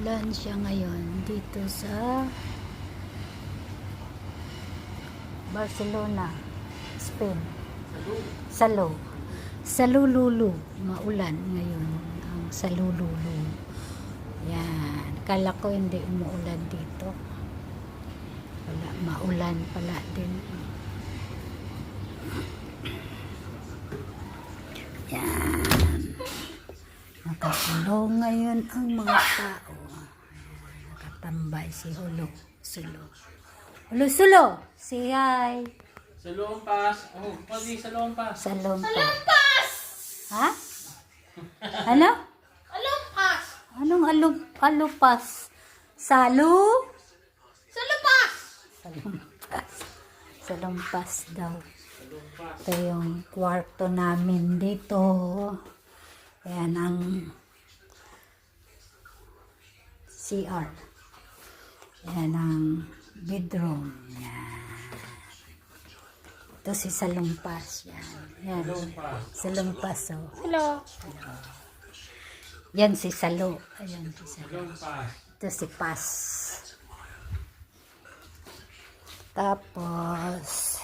Umuulan siya ngayon dito sa Barcelona, Spain. Salululu. Maulan ngayon ang Salululu. Yan. Kala ko hindi umuulan dito. Wala, maulan pala din. Yan. Nakakulong ngayon ang mga tao. Nakatambay si Hulo. Sulo. Say hi. Salompas. Oh, pagi salompas. Salompas. Ha? Ano? Alumpas! Anong alupas? Salumpas. Salumpas daw. Ito yung kwarto namin dito. Ayan ang CR. Ayan ang bedroom. Yan. Ito si Salumpas. Yan. Salumpas. Oh. Hello. Yan si Salo. Ayan si Salo. Salompas. Ito si Pas. Tapos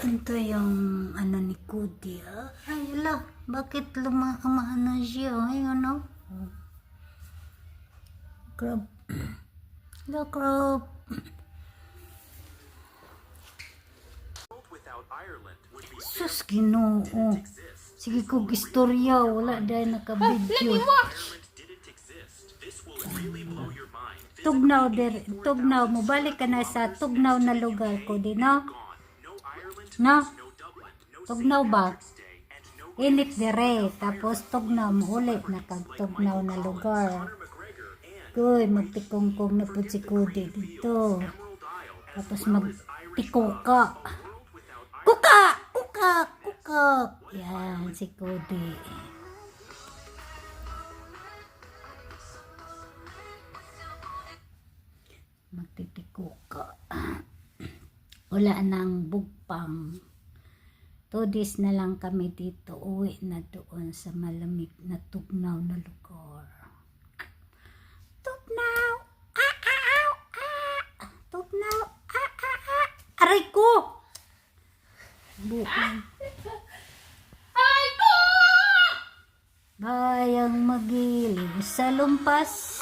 ito yung ano ni Cody. Ay, ala, bakit lumaano siya? Ay, ano? Crab. Hello, crab. Sus, Ginoo. Sige kong istorya. Wala dahil naka-video. Tugnaw. Mubalik ka na sa tugnaw na lugar ko din, no? No? Tugnaw ba? Init dire. Tapos tugnaw mo ulit. Nakagtugnaw na lugar. Uy, magtikong-kong na po si Cody dito. Tapos magtikuka. Kuka! Yan, si Cody. Magtitikuka. Wala nang bugpang. 2 days na lang kami dito. Uwi na doon sa malamig na tugnaw na lugar. Tugnaw! Tugnaw! Aray ko! Buong. Ay ko! Bayang magiling sa lumpas.